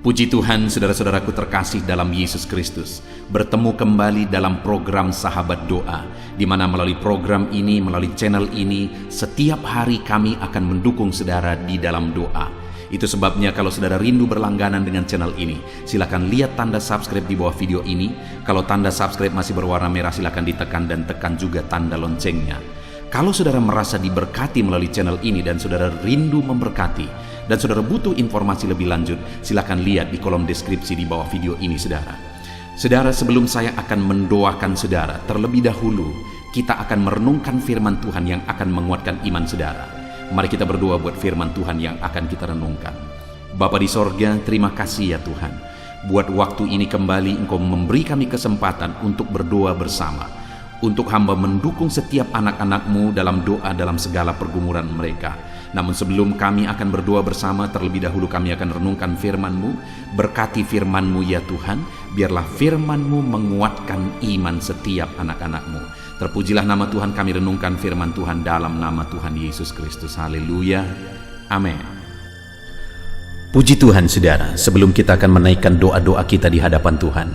Puji Tuhan, saudara-saudaraku terkasih dalam Yesus Kristus. Bertemu kembali dalam program Sahabat Doa, di mana melalui program ini, melalui channel ini, setiap hari kami akan mendukung saudara di dalam doa. Itu sebabnya kalau saudara rindu berlangganan dengan channel ini, silakan lihat tanda subscribe di bawah video ini. Kalau tanda subscribe masih berwarna merah, silakan ditekan dan tekan juga tanda loncengnya. Kalau saudara merasa diberkati melalui channel ini dan saudara rindu memberkati, dan saudara butuh informasi lebih lanjut, silakan lihat di kolom deskripsi di bawah video ini, saudara. Saudara, sebelum saya akan mendoakan saudara, terlebih dahulu kita akan merenungkan firman Tuhan yang akan menguatkan iman saudara. Mari kita berdoa buat firman Tuhan yang akan kita renungkan. Bapa di sorga, terima kasih ya Tuhan. Buat waktu ini kembali Engkau memberi kami kesempatan untuk berdoa bersama. Untuk hamba mendukung setiap anak-anak-Mu dalam doa dalam segala pergumulan mereka. Namun sebelum kami akan berdoa bersama, terlebih dahulu kami akan renungkan firman-Mu. Berkati firman-Mu ya Tuhan, biarlah firman-Mu menguatkan iman setiap anak-anak-Mu. Terpujilah nama Tuhan, kami renungkan firman Tuhan dalam nama Tuhan Yesus Kristus. Haleluya, amin. Puji Tuhan saudara, sebelum kita akan menaikkan doa-doa kita di hadapan Tuhan,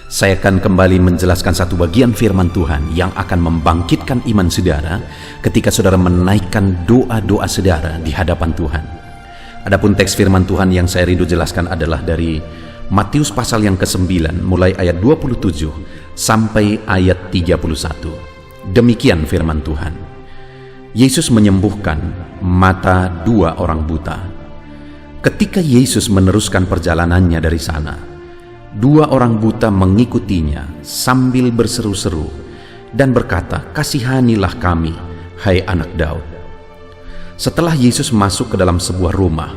saya akan kembali menjelaskan satu bagian firman Tuhan yang akan membangkitkan iman saudara ketika saudara menaikkan doa-doa saudara di hadapan Tuhan. Adapun teks firman Tuhan yang saya rindu jelaskan adalah dari Matius pasal yang ke-9 mulai ayat 27 sampai ayat 31. Demikian firman Tuhan. Yesus menyembuhkan mata dua orang buta. Ketika Yesus meneruskan perjalanannya dari sana, dua orang buta mengikutinya sambil berseru-seru dan berkata, "Kasihanilah kami, hai anak Daud." Setelah Yesus masuk ke dalam sebuah rumah,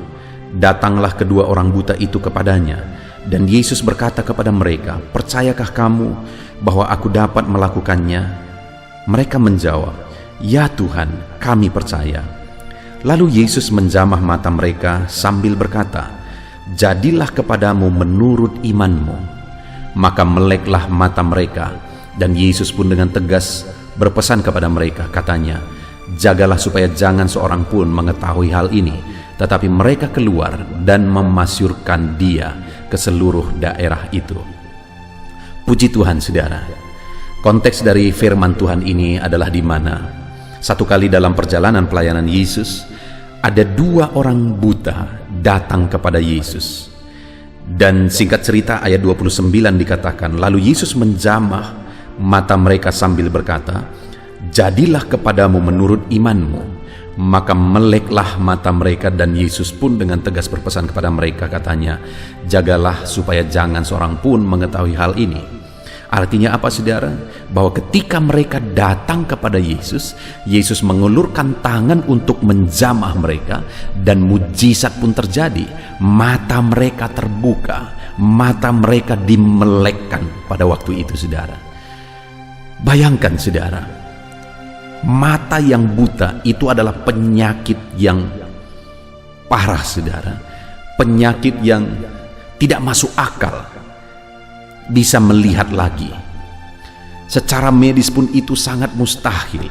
datanglah kedua orang buta itu kepadanya, dan Yesus berkata kepada mereka, "Percayakah kamu bahwa aku dapat melakukannya?" Mereka menjawab, "Ya Tuhan, kami percaya." Lalu Yesus menjamah mata mereka sambil berkata, "Jadilah kepadamu menurut imanmu." Maka meleklah mata mereka, dan Yesus pun dengan tegas berpesan kepada mereka, katanya, "Jagalah supaya jangan seorang pun mengetahui hal ini." Tetapi mereka keluar dan memasyurkan dia ke seluruh daerah itu. Puji Tuhan saudara. Konteks dari firman Tuhan ini adalah di mana satu kali dalam perjalanan pelayanan Yesus, ada dua orang buta datang kepada Yesus. Dan singkat cerita ayat 29 dikatakan, lalu Yesus menjamah mata mereka sambil berkata, "Jadilah kepadamu menurut imanmu." Maka meleklah mata mereka, dan Yesus pun dengan tegas berpesan kepada mereka, katanya, "Jagalah supaya jangan seorang pun mengetahui hal ini." Artinya apa saudara? Bahwa ketika mereka datang kepada Yesus, Yesus mengulurkan tangan untuk menjamah mereka, dan mujizat pun terjadi. Mata mereka terbuka, mata mereka dimelekkan pada waktu itu saudara. Bayangkan saudara, mata yang buta itu adalah penyakit yang parah saudara. Penyakit yang tidak masuk akal. Bisa melihat lagi. Secara medis pun itu sangat mustahil.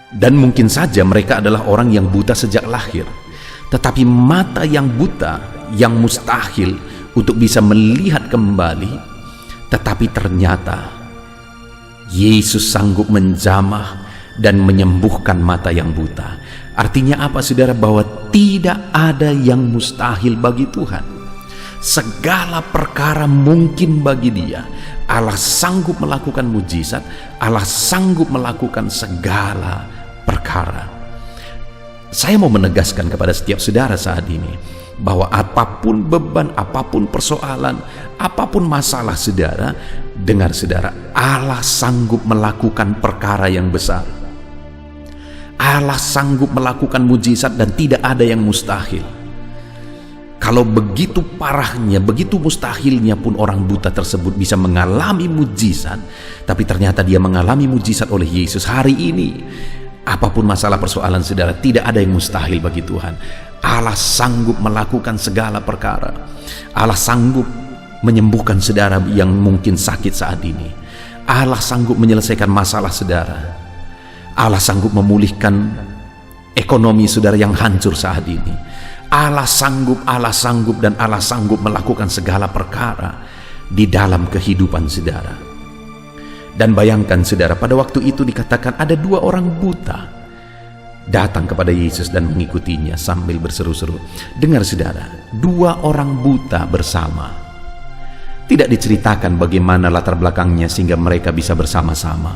Dan mungkin saja mereka adalah orang yang buta sejak lahir. Tetapi mata yang buta, yang mustahil untuk bisa melihat kembali, tetapi ternyata Yesus sanggup menjamah dan menyembuhkan mata yang buta. Artinya apa saudara? Bahwa tidak ada yang mustahil bagi Tuhan. Segala perkara mungkin bagi Dia. Allah sanggup melakukan mujizat, Allah sanggup melakukan segala perkara. Saya mau menegaskan kepada setiap saudara saat ini, bahwa apapun beban, apapun persoalan, apapun masalah saudara, dengar saudara, Allah sanggup melakukan perkara yang besar. Allah sanggup melakukan mujizat dan tidak ada yang mustahil. Kalau begitu parahnya, begitu mustahilnya pun orang buta tersebut bisa mengalami mujizat, tapi ternyata dia mengalami mujizat oleh Yesus hari ini. Apapun masalah persoalan saudara, tidak ada yang mustahil bagi Tuhan. Allah sanggup melakukan segala perkara. Allah sanggup menyembuhkan saudara yang mungkin sakit saat ini. Allah sanggup menyelesaikan masalah saudara. Allah sanggup memulihkan ekonomi saudara yang hancur saat ini. Allah sanggup dan Allah sanggup melakukan segala perkara di dalam kehidupan saudara. Dan bayangkan saudara, pada waktu itu dikatakan ada 2 orang buta datang kepada Yesus dan mengikutinya sambil berseru-seru. Dengar saudara, 2 orang buta bersama. Tidak diceritakan bagaimana latar belakangnya sehingga mereka bisa bersama-sama.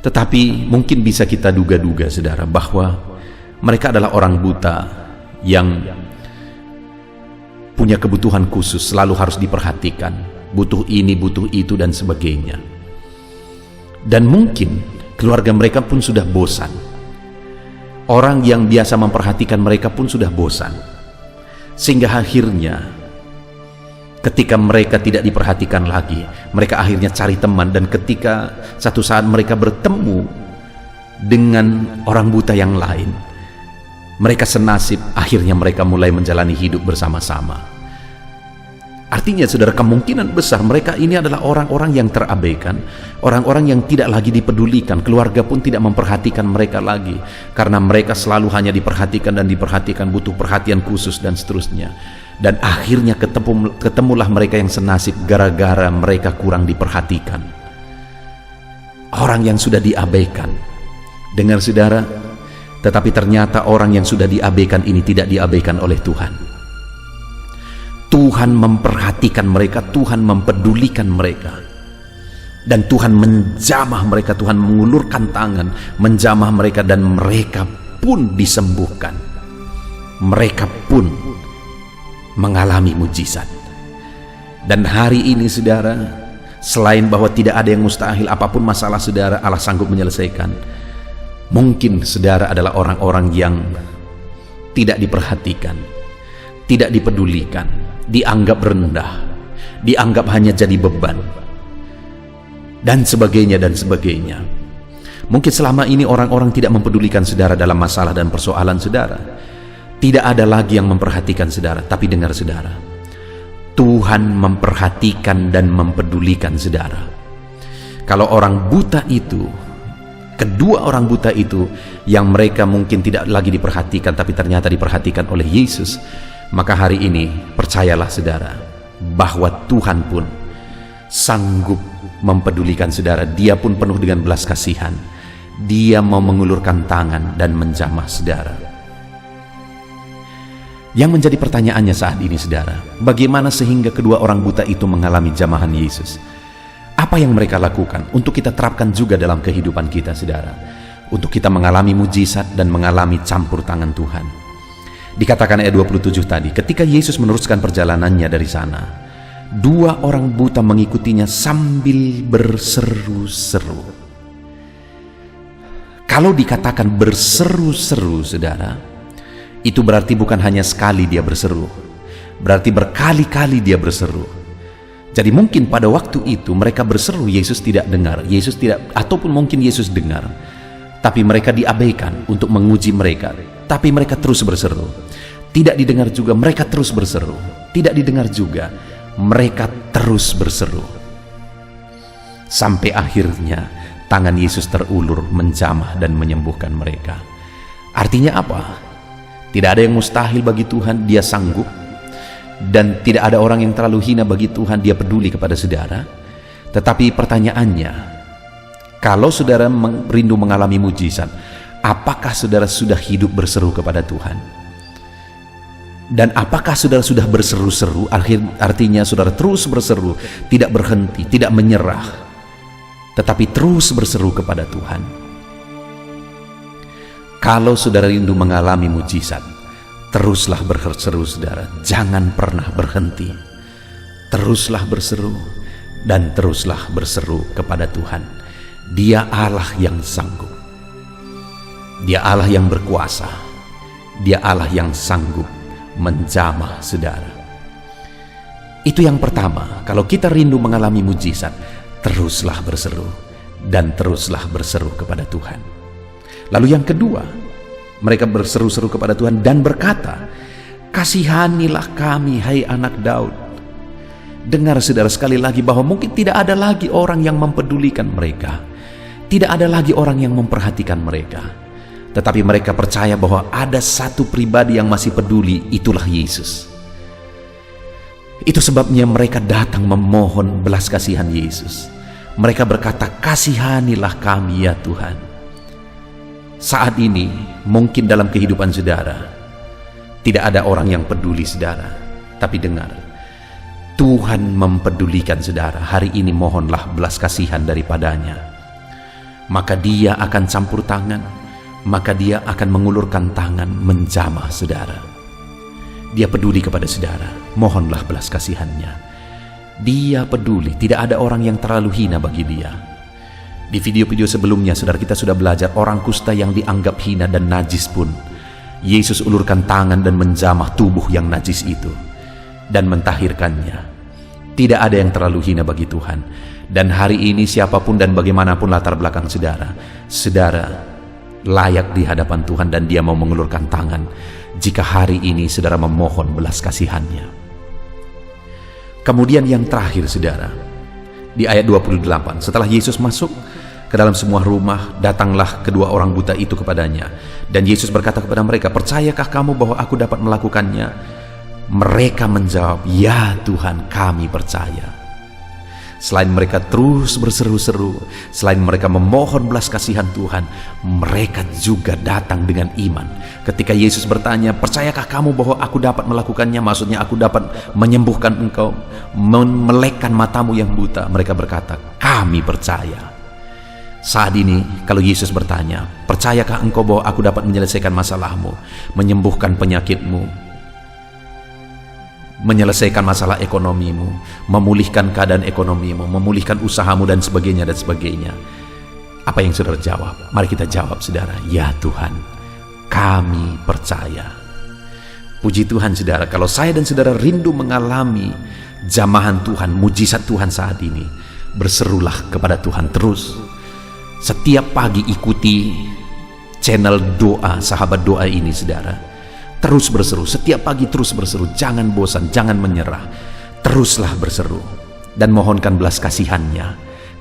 Tetapi mungkin bisa kita duga-duga saudara bahwa mereka adalah orang buta yang punya kebutuhan khusus, selalu harus diperhatikan, butuh ini, butuh itu dan sebagainya. Dan mungkin keluarga mereka pun sudah bosan. Orang yang biasa memperhatikan mereka pun sudah bosan. Sehingga akhirnya ketika mereka tidak diperhatikan lagi, mereka akhirnya cari teman. Dan ketika satu saat mereka bertemu dengan orang buta yang lain, mereka senasib, akhirnya mereka mulai menjalani hidup bersama-sama. Artinya saudara, kemungkinan besar mereka ini adalah orang-orang yang terabaikan, orang-orang yang tidak lagi dipedulikan, keluarga pun tidak memperhatikan mereka lagi, karena mereka selalu hanya diperhatikan dan diperhatikan, butuh perhatian khusus dan seterusnya. Dan akhirnya ketemulah mereka yang senasib gara-gara mereka kurang diperhatikan. Orang yang sudah diabaikan. Dengar saudara, tetapi ternyata orang yang sudah diabaikan ini tidak diabaikan oleh Tuhan. Tuhan memperhatikan mereka, Tuhan mempedulikan mereka. Dan Tuhan menjamah mereka, Tuhan mengulurkan tangan, menjamah mereka, dan mereka pun disembuhkan. Mereka pun mengalami mujizat. Dan hari ini saudara, selain bahwa tidak ada yang mustahil, apapun masalah saudara, Allah sanggup menyelesaikan. Mungkin saudara adalah orang-orang yang tidak diperhatikan, tidak dipedulikan, dianggap rendah, dianggap hanya jadi beban, dan sebagainya dan sebagainya. Mungkin selama ini orang-orang tidak mempedulikan saudara dalam masalah dan persoalan saudara. Tidak ada lagi yang memperhatikan saudara. Tapi dengar saudara, Tuhan memperhatikan dan mempedulikan saudara. Kalau orang buta itu, kedua orang buta itu yang mereka mungkin tidak lagi diperhatikan tapi ternyata diperhatikan oleh Yesus, maka hari ini percayalah saudara bahwa Tuhan pun sanggup mempedulikan saudara. Dia pun penuh dengan belas kasihan. Dia mau mengulurkan tangan dan menjamah saudara. Yang menjadi pertanyaannya saat ini saudara, bagaimana sehingga kedua orang buta itu mengalami jamahan Yesus? Apa yang mereka lakukan untuk kita terapkan juga dalam kehidupan kita saudara, untuk kita mengalami mujizat dan mengalami campur tangan Tuhan? Dikatakan ayat 27 tadi, ketika Yesus meneruskan perjalanannya dari sana, 2 orang buta mengikutinya sambil berseru-seru. Kalau dikatakan berseru-seru saudara, itu berarti bukan hanya sekali dia berseru, berarti berkali-kali dia berseru. Jadi mungkin pada waktu itu mereka berseru, Yesus tidak dengar, Yesus tidak, ataupun mungkin Yesus dengar, tapi mereka diabaikan untuk menguji mereka. Tapi mereka terus berseru. Tidak didengar juga, mereka terus berseru. Tidak didengar juga, mereka terus berseru. Sampai akhirnya tangan Yesus terulur menjamah dan menyembuhkan mereka. Artinya apa? Tidak ada yang mustahil bagi Tuhan, Dia sanggup. Dan tidak ada orang yang terlalu hina bagi Tuhan, Dia peduli kepada saudara. Tetapi pertanyaannya, kalau saudara rindu mengalami mujizat, apakah saudara sudah hidup berseru kepada Tuhan? Dan apakah saudara sudah berseru-seru? Artinya saudara terus berseru, tidak berhenti, tidak menyerah, tetapi terus berseru kepada Tuhan. Kalau saudara rindu mengalami mujizat, teruslah berseru saudara, jangan pernah berhenti. Teruslah berseru dan teruslah berseru kepada Tuhan. Dia Allah yang sanggup. Dia Allah yang berkuasa. Dia Allah yang sanggup menjamah saudara. Itu yang pertama. Kalau kita rindu mengalami mujizat, teruslah berseru dan teruslah berseru kepada Tuhan. Lalu yang kedua, mereka berseru-seru kepada Tuhan dan berkata, kasihanilah kami hai anak Daud. Dengar saudara sekali lagi bahwa mungkin tidak ada lagi orang yang mempedulikan mereka, tidak ada lagi orang yang memperhatikan mereka. Tetapi mereka percaya bahwa ada satu pribadi yang masih peduli, itulah Yesus. Itu sebabnya mereka datang memohon belas kasihan Yesus. Mereka berkata, "Kasihanilah kami ya Tuhan." Saat ini mungkin dalam kehidupan saudara tidak ada orang yang peduli saudara, tapi dengar, Tuhan mempedulikan saudara. Hari ini mohonlah belas kasihan daripadanya, maka Dia akan campur tangan, maka Dia akan mengulurkan tangan menjamah saudara. Dia peduli kepada saudara, mohonlah belas kasihannya. Dia peduli, tidak ada orang yang terlalu hina bagi Dia. Di video-video sebelumnya saudara kita sudah belajar orang kusta yang dianggap hina dan najis pun Yesus ulurkan tangan dan menjamah tubuh yang najis itu dan mentahirkannya. Tidak ada yang terlalu hina bagi Tuhan. Dan hari ini siapapun dan bagaimanapun latar belakang saudara, saudara layak di hadapan Tuhan dan Dia mau mengulurkan tangan jika hari ini saudara memohon belas kasihannya. Kemudian yang terakhir saudara, di ayat 28, setelah Yesus masuk ke dalam semua rumah, datanglah kedua orang buta itu kepadanya. Dan Yesus berkata kepada mereka, "Percayakah kamu bahwa aku dapat melakukannya?" Mereka menjawab, "Ya Tuhan, kami percaya." Selain mereka terus berseru-seru, selain mereka memohon belas kasihan Tuhan, mereka juga datang dengan iman. Ketika Yesus bertanya, "Percayakah kamu bahwa aku dapat melakukannya?" Maksudnya aku dapat menyembuhkan engkau, memelekkan matamu yang buta. Mereka berkata, "Kami percaya." Saat ini kalau Yesus bertanya, "Percayakah engkau bahwa aku dapat menyelesaikan masalahmu, menyembuhkan penyakitmu, menyelesaikan masalah ekonomimu, memulihkan keadaan ekonomimu, memulihkan usahamu dan sebagainya dan sebagainya?" Apa yang saudara jawab? Mari kita jawab saudara, "Ya Tuhan, kami percaya." Puji Tuhan saudara, kalau saya dan saudara rindu mengalami jamahan Tuhan, mujizat Tuhan saat ini, berserulah kepada Tuhan terus. Setiap pagi ikuti channel doa, sahabat doa ini saudara. Terus berseru, setiap pagi terus berseru, jangan bosan, jangan menyerah. Teruslah berseru dan mohonkan belas kasihannya,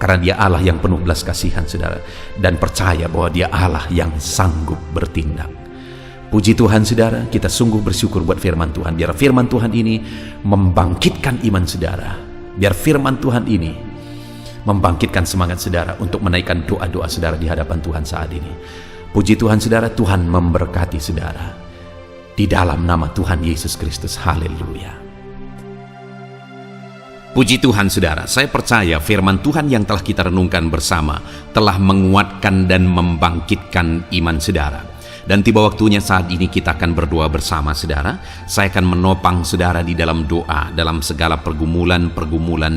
karena Dia Allah yang penuh belas kasihan saudara, dan percaya bahwa Dia Allah yang sanggup bertindak. Puji Tuhan saudara, kita sungguh bersyukur buat firman Tuhan. Biar firman Tuhan ini membangkitkan iman saudara, biar firman Tuhan ini membangkitkan semangat saudara untuk menaikkan doa-doa saudara di hadapan Tuhan saat ini. Puji Tuhan saudara, Tuhan memberkati saudara di dalam nama Tuhan Yesus Kristus. Haleluya. Puji Tuhan saudara, saya percaya firman Tuhan yang telah kita renungkan bersama telah menguatkan dan membangkitkan iman saudara. Dan tiba waktunya saat ini kita akan berdoa bersama saudara. Saya akan menopang saudara di dalam doa, dalam segala pergumulan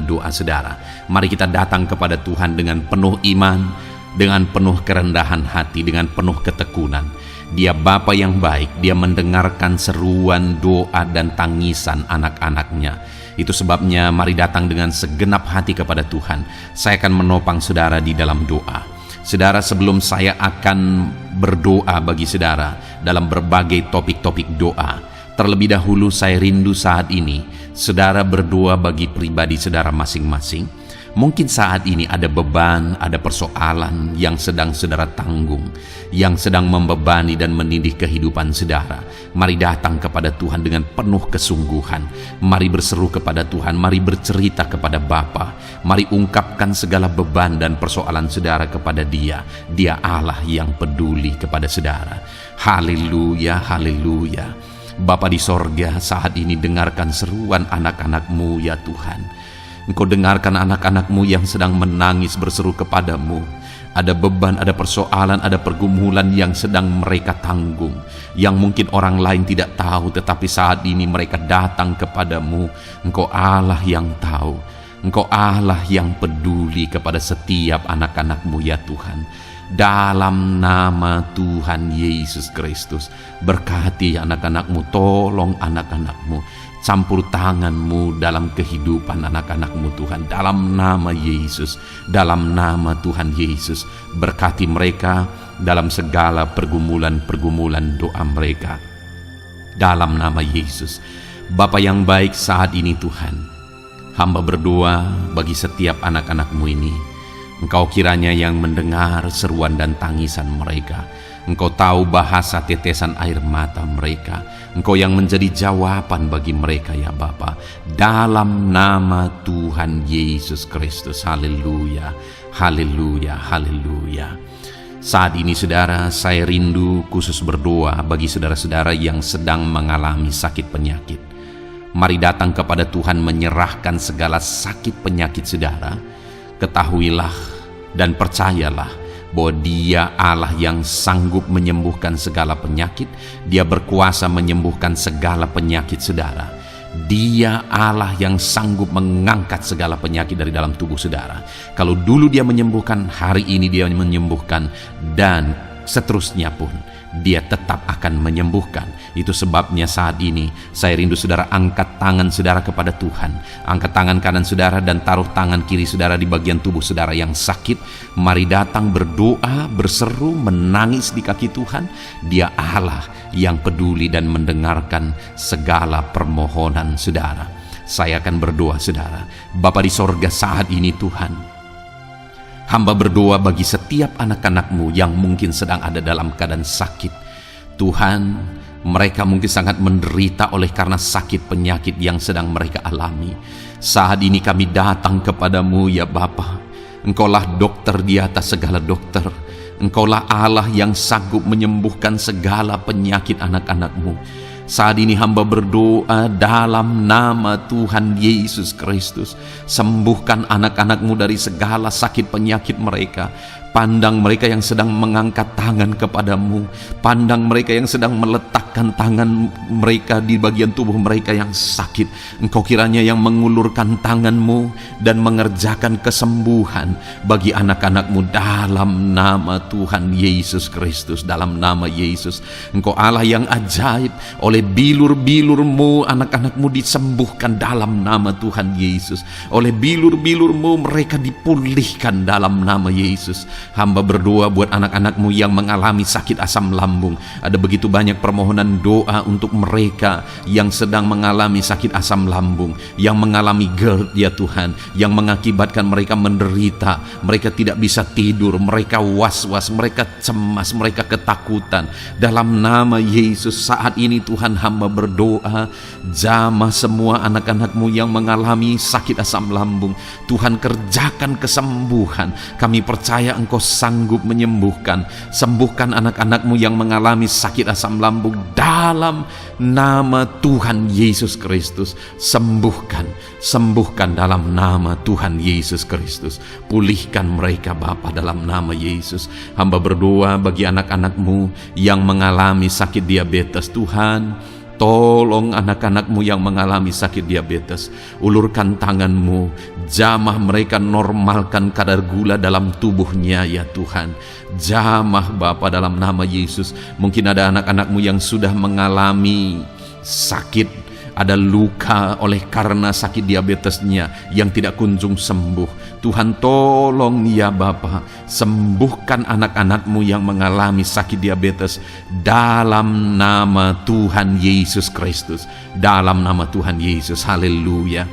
doa saudara. Mari kita datang kepada Tuhan dengan penuh iman, dengan penuh kerendahan hati, dengan penuh ketekunan. Dia Bapa yang baik, Dia mendengarkan seruan doa dan tangisan anak-anaknya. Itu sebabnya mari datang dengan segenap hati kepada Tuhan. Saya akan menopang saudara di dalam doa. Saudara, sebelum saya akan berdoa bagi saudara dalam berbagai topik-topik doa, terlebih dahulu saya rindu saat ini saudara berdoa bagi pribadi saudara masing-masing. Mungkin saat ini ada beban, ada persoalan yang sedang saudara tanggung, yang sedang membebani dan menindih kehidupan saudara. Mari datang kepada Tuhan dengan penuh kesungguhan. Mari berseru kepada Tuhan, mari bercerita kepada Bapa. Mari ungkapkan segala beban dan persoalan saudara kepada Dia. Dia Allah yang peduli kepada saudara. Haleluya, haleluya. Bapa di sorga, saat ini dengarkan seruan anak-anak-Mu ya Tuhan. Engkau dengarkan anak-anak-Mu yang sedang menangis berseru kepadamu. Ada beban, ada persoalan, ada pergumulan yang sedang mereka tanggung, yang mungkin orang lain tidak tahu, tetapi saat ini mereka datang kepadamu. Engkau Allah yang tahu, Engkau Allah yang peduli kepada setiap anak-anak-Mu ya Tuhan. Dalam nama Tuhan Yesus Kristus, berkati anak-anak-Mu, tolong anak-anak-Mu, campur tangan-Mu dalam kehidupan anak-anak-Mu Tuhan. Dalam nama Yesus, dalam nama Tuhan Yesus, berkati mereka dalam segala pergumulan-pergumulan doa mereka. Dalam nama Yesus. Bapa yang baik, saat ini Tuhan, hamba berdoa bagi setiap anak-anak-Mu ini. Engkau kiranya yang mendengar seruan dan tangisan mereka. Engkau tahu bahasa tetesan air mata mereka. Engkau yang menjadi jawaban bagi mereka ya Bapa. Dalam nama Tuhan Yesus Kristus. Haleluya, haleluya, haleluya. Saat ini saudara, saya rindu khusus berdoa bagi saudara-saudara yang sedang mengalami sakit penyakit. Mari datang kepada Tuhan menyerahkan segala sakit penyakit saudara. Ketahuilah dan percayalah bahwa Dia Allah yang sanggup menyembuhkan segala penyakit. Dia berkuasa menyembuhkan segala penyakit saudara. Dia Allah yang sanggup mengangkat segala penyakit dari dalam tubuh saudara. Kalau dulu Dia menyembuhkan, hari ini Dia menyembuhkan, dan seterusnya pun Dia tetap akan menyembuhkan. Itu sebabnya saat ini saya rindu saudara angkat tangan saudara kepada Tuhan. Angkat tangan kanan saudara dan taruh tangan kiri saudara di bagian tubuh saudara yang sakit. Mari datang berdoa, berseru, menangis di kaki Tuhan. Dia Allah yang peduli dan mendengarkan segala permohonan saudara. Saya akan berdoa saudara. Bapa di sorga, saat ini Tuhan, hamba berdoa bagi setiap anak-anak-Mu yang mungkin sedang ada dalam keadaan sakit. Tuhan, mereka mungkin sangat menderita oleh karena sakit penyakit yang sedang mereka alami. Saat ini kami datang kepadamu ya Bapa. Engkaulah dokter di atas segala dokter. Engkaulah Allah yang sanggup menyembuhkan segala penyakit anak-anak-Mu. Saat ini hamba berdoa dalam nama Tuhan Yesus Kristus. Sembuhkan anak-anak-Mu dari segala sakit penyakit mereka. Pandang mereka yang sedang mengangkat tangan kepadamu. Pandang mereka yang sedang meletakkan tangan mereka di bagian tubuh mereka yang sakit. Engkau kiranya yang mengulurkan tanganmu dan mengerjakan kesembuhan bagi anak-anakmu dalam nama Tuhan Yesus Kristus. Dalam nama Yesus, Engkau Allah yang ajaib. Oleh bilur-bilurmu anak-anakmu disembuhkan dalam nama Tuhan Yesus. Oleh bilur-bilurmu mereka dipulihkan dalam nama Yesus. Hamba berdoa buat anak-anakmu yang mengalami sakit asam lambung. Ada begitu banyak permohonan doa untuk mereka yang sedang mengalami sakit asam lambung, yang mengalami GERD ya Tuhan, yang mengakibatkan mereka menderita, mereka tidak bisa tidur, mereka was-was, mereka cemas, mereka ketakutan. Dalam nama Yesus saat ini Tuhan, hamba berdoa, jamah semua anak-anakmu yang mengalami sakit asam lambung. Tuhan, kerjakan kesembuhan. Kami percaya Engkau sanggup menyembuhkan. Sembuhkan anak-anakmu yang mengalami sakit asam lambung dalam nama Tuhan Yesus Kristus. Sembuhkan, sembuhkan dalam nama Tuhan Yesus Kristus. Pulihkan mereka Bapa dalam nama Yesus. Hamba berdoa bagi anak-anakmu yang mengalami sakit diabetes. Tuhan, tolong anak-anakmu yang mengalami sakit diabetes. Ulurkan tanganmu, jamah mereka, normalkan kadar gula dalam tubuhnya ya Tuhan. Jamah Bapa dalam nama Yesus. Mungkin ada anak-anakmu yang sudah mengalami sakit, ada luka oleh karena sakit diabetesnya yang tidak kunjung sembuh. Tuhan, tolong ya Bapa, sembuhkan anak-anakmu yang mengalami sakit diabetes dalam nama Tuhan Yesus Kristus. Dalam nama Tuhan Yesus, haleluya.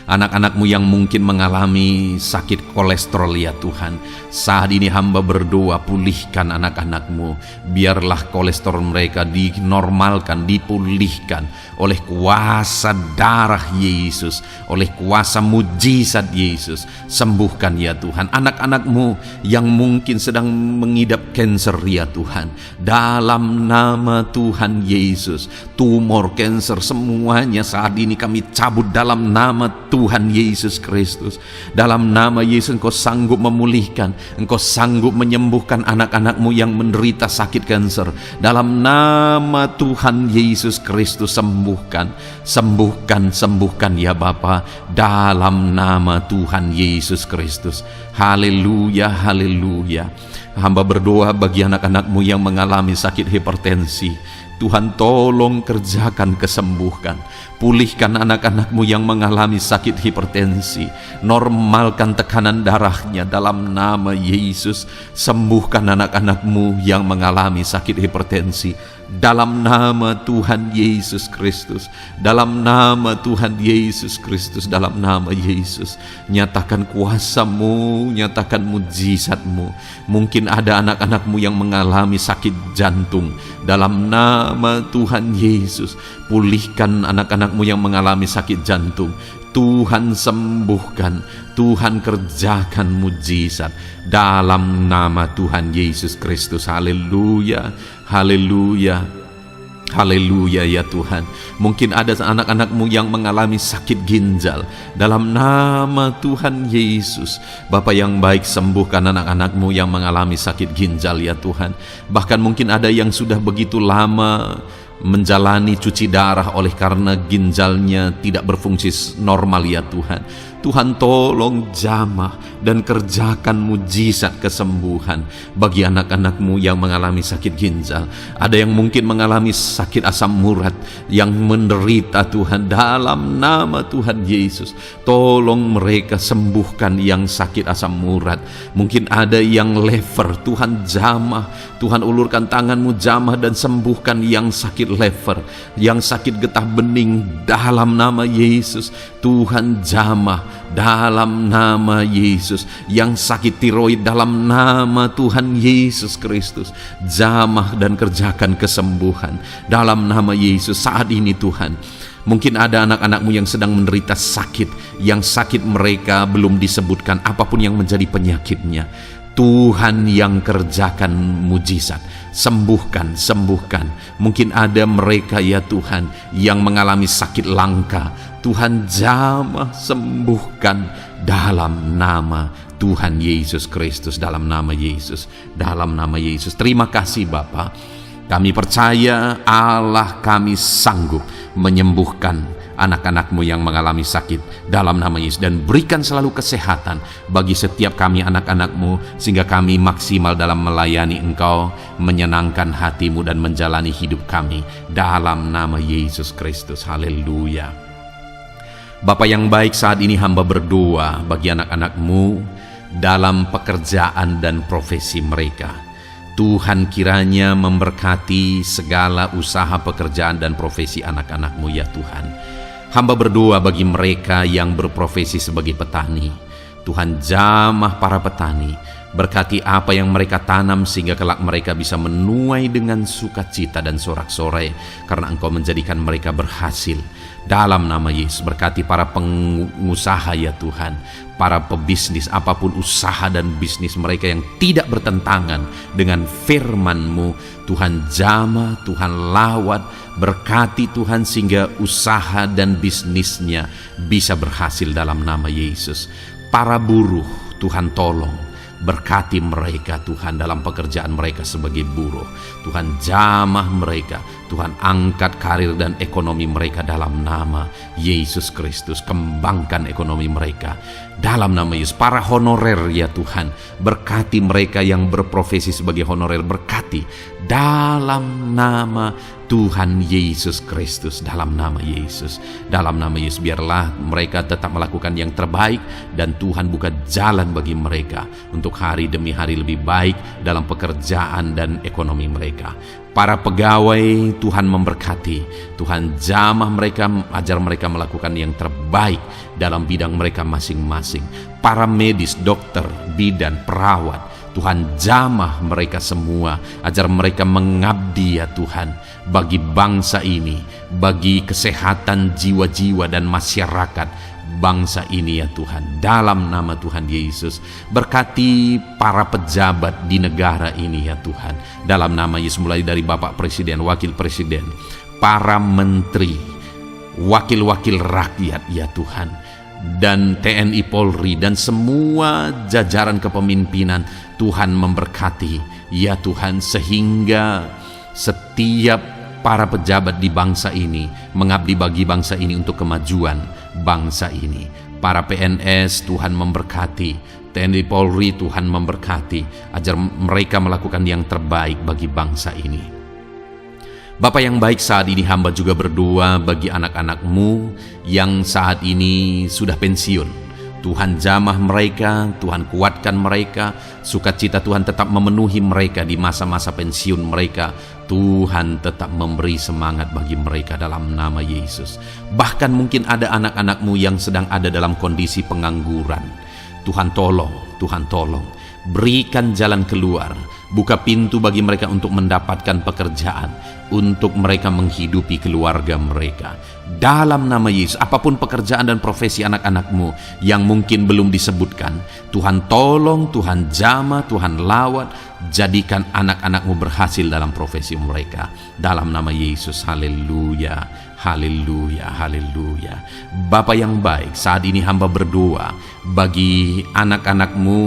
Anak-anakmu yang mungkin mengalami sakit kolesterol ya Tuhan, saat ini hamba berdoa, pulihkan anak-anakmu. Biarlah kolesterol mereka dinormalkan, dipulihkan oleh kuasa darah Yesus, oleh kuasa mujizat Yesus. Sembuhkan ya Tuhan anak-anakmu yang mungkin sedang mengidap kanker ya Tuhan. Dalam nama Tuhan Yesus, tumor, kanker, semuanya saat ini kami cabut dalam nama Tuhan Yesus Kristus. Dalam nama Yesus Engkau sanggup memulihkan, Engkau sanggup menyembuhkan anak-anakmu yang menderita sakit kanker. Dalam nama Tuhan Yesus Kristus, sembuhkan, sembuhkan, sembuhkan ya Bapa. Dalam nama Tuhan Yesus Kristus. Haleluya, haleluya. Hamba berdoa bagi anak-anakmu yang mengalami sakit hipertensi. Tuhan tolong kerjakan, kesembuhkan. Pulihkan anak-anak-Mu yang mengalami sakit hipertensi. Normalkan tekanan darahnya dalam nama Yesus. Sembuhkan anak-anak-Mu yang mengalami sakit hipertensi dalam nama Tuhan Yesus Kristus. Dalam nama Tuhan Yesus Kristus, dalam nama Yesus. Nyatakan kuasa-Mu, nyatakan mujizat-Mu. Mungkin ada anak-anak-Mu yang mengalami sakit jantung. Dalam nama Tuhan Yesus, pulihkan anak-anak-Mu yang mengalami sakit jantung. Tuhan sembuhkan, Tuhan kerjakan mujizat dalam nama Tuhan Yesus Kristus. Haleluya, haleluya, haleluya ya Tuhan. Mungkin ada anak-anak-Mu yang mengalami sakit ginjal. Dalam nama Tuhan Yesus, Bapa yang baik, sembuhkan anak-anak-Mu yang mengalami sakit ginjal ya Tuhan. Bahkan mungkin ada yang sudah begitu lama menjalani cuci darah oleh karena ginjalnya tidak berfungsi normal ya Tuhan. Tuhan tolong jamah dan kerjakan mujizat kesembuhan bagi anak-anak-Mu yang mengalami sakit ginjal. Ada yang mungkin mengalami sakit asam urat, yang menderita Tuhan, dalam nama Tuhan Yesus. Tolong mereka sembuhkan yang sakit asam urat. Mungkin ada yang lever, Tuhan jamah. Tuhan ulurkan tangan-Mu, jamah dan sembuhkan yang sakit lever, yang sakit getah bening dalam nama Yesus. Tuhan jamah dalam nama Yesus. Yang sakit tiroid dalam nama Tuhan Yesus Kristus, jamah dan kerjakan kesembuhan dalam nama Yesus. Saat ini Tuhan, mungkin ada anak-anak-Mu yang sedang menderita sakit, yang sakit mereka belum disebutkan apapun yang menjadi penyakitnya. Tuhan yang kerjakan mujizat, sembuhkan, sembuhkan. Mungkin ada mereka ya Tuhan yang mengalami sakit langka. Tuhan jamah, sembuhkan dalam nama Tuhan Yesus Kristus, dalam nama Yesus, dalam nama Yesus. Terima kasih Bapa. Kami percaya Allah kami sanggup menyembuhkan anak-anak-Mu yang mengalami sakit dalam nama Yesus, dan berikan selalu kesehatan bagi setiap kami anak-anak-Mu, sehingga kami maksimal dalam melayani Engkau, menyenangkan hati-Mu dan menjalani hidup kami dalam nama Yesus Kristus. Haleluya. Bapa yang baik, saat ini hamba berdoa bagi anak-anak-Mu dalam pekerjaan dan profesi mereka. Tuhan kiranya memberkati segala usaha pekerjaan dan profesi anak-anak-Mu ya Tuhan. Hamba berdoa bagi mereka yang berprofesi sebagai petani. Tuhan jamah para petani, berkati apa yang mereka tanam sehingga kelak mereka bisa menuai dengan sukacita dan sorak-sorai karena Engkau menjadikan mereka berhasil. Dalam nama Yesus, berkati para pengusaha ya Tuhan, para pebisnis, apapun usaha dan bisnis mereka yang tidak bertentangan dengan firman-Mu. Tuhan jamah, Tuhan lawat, berkati Tuhan sehingga usaha dan bisnisnya bisa berhasil dalam nama Yesus. Para buruh, Tuhan tolong, berkati mereka Tuhan dalam pekerjaan mereka sebagai buruh. Tuhan jamah mereka, Tuhan angkat karir dan ekonomi mereka dalam nama Yesus Kristus. Kembangkan ekonomi mereka dalam nama Yesus. Para honorer ya Tuhan, berkati mereka yang berprofesi sebagai honorer, berkati dalam nama Tuhan Yesus Kristus, dalam nama Yesus, dalam nama Yesus. Biarlah mereka tetap melakukan yang terbaik dan Tuhan buka jalan bagi mereka untuk hari demi hari lebih baik dalam pekerjaan dan ekonomi mereka. Para pegawai Tuhan memberkati, Tuhan jamah mereka, ajar mereka melakukan yang terbaik dalam bidang mereka masing-masing. Para medis, dokter, bidan, perawat, Tuhan jamah mereka semua, ajar mereka mengabdi ya Tuhan bagi bangsa ini, bagi kesehatan jiwa-jiwa dan masyarakat bangsa ini ya Tuhan, dalam nama Tuhan Yesus. Berkati para pejabat di negara ini ya Tuhan, dalam nama Yesus, mulai dari Bapak Presiden, Wakil Presiden, para menteri, wakil-wakil rakyat ya Tuhan, dan TNI Polri dan semua jajaran kepemimpinan. Tuhan memberkati ya Tuhan, sehingga setiap para pejabat di bangsa ini mengabdi bagi bangsa ini untuk kemajuan bangsa ini. Para PNS Tuhan memberkati, TNI Polri Tuhan memberkati, ajar mereka melakukan yang terbaik bagi bangsa ini. Bapa yang baik, saat ini hamba juga berdoa bagi anak-anak-Mu yang saat ini sudah pensiun. Tuhan jamah mereka, Tuhan kuatkan mereka, sukacita Tuhan tetap memenuhi mereka di masa-masa pensiun mereka. Tuhan tetap memberi semangat bagi mereka dalam nama Yesus. Bahkan mungkin ada anak-anak-Mu yang sedang ada dalam kondisi pengangguran. Tuhan tolong, berikan jalan keluar, buka pintu bagi mereka untuk mendapatkan pekerjaan, untuk mereka menghidupi keluarga mereka. Dalam nama Yesus, apapun pekerjaan dan profesi anak-anak-Mu yang mungkin belum disebutkan, Tuhan tolong, Tuhan jamah, Tuhan lawat, jadikan anak-anak-Mu berhasil dalam profesi mereka. Dalam nama Yesus, haleluya, haleluya, haleluya. Bapa yang baik, saat ini hamba berdoa bagi anak-anak-Mu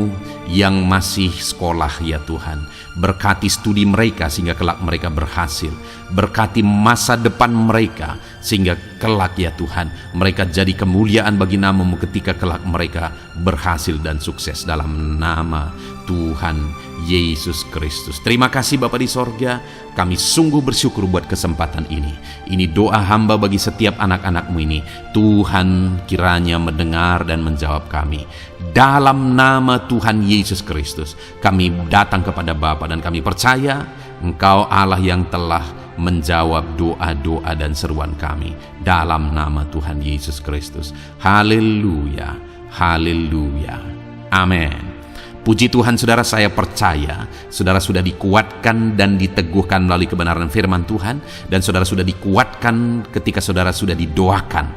yang masih sekolah ya Tuhan. Berkati studi mereka sehingga kelak mereka berhasil. Berkati masa depan mereka sehingga kelak ya Tuhan mereka jadi kemuliaan bagi nama-Mu ketika kelak mereka berhasil dan sukses dalam nama Tuhan Yesus Kristus. Terima kasih Bapa di sorga, kami sungguh bersyukur buat kesempatan ini. Ini doa hamba bagi setiap anak-anak-Mu ini. Tuhan kiranya mendengar dan menjawab kami. Dalam nama Tuhan Yesus Kristus, kami datang kepada Bapa dan kami percaya Engkau Allah yang telah menjawab doa-doa dan seruan kami. Dalam nama Tuhan Yesus Kristus. Haleluya, haleluya, amin. Puji Tuhan saudara, saya percaya saudara sudah dikuatkan dan diteguhkan melalui kebenaran firman Tuhan, dan saudara sudah dikuatkan ketika saudara sudah didoakan.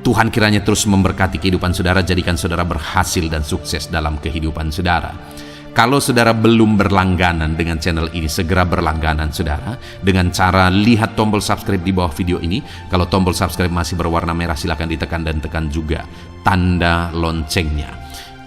Tuhan kiranya terus memberkati kehidupan saudara, jadikan saudara berhasil dan sukses dalam kehidupan saudara. Kalau saudara belum berlangganan dengan channel ini, segera berlangganan saudara dengan cara lihat tombol subscribe di bawah video ini. Kalau tombol subscribe masih berwarna merah, silakan ditekan dan tekan juga tanda loncengnya.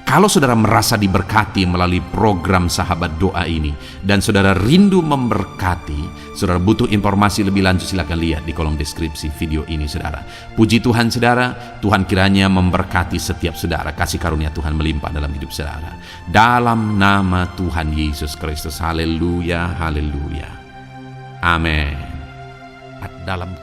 Kalau saudara merasa diberkati melalui program Sahabat Doa ini dan saudara rindu memberkati, saudara butuh informasi lebih lanjut, silakan lihat di kolom deskripsi video ini saudara. Puji Tuhan saudara, Tuhan kiranya memberkati setiap saudara, kasih karunia Tuhan melimpah dalam hidup saudara. Dalam nama Tuhan Yesus Kristus, haleluya, haleluya, amin. Dalam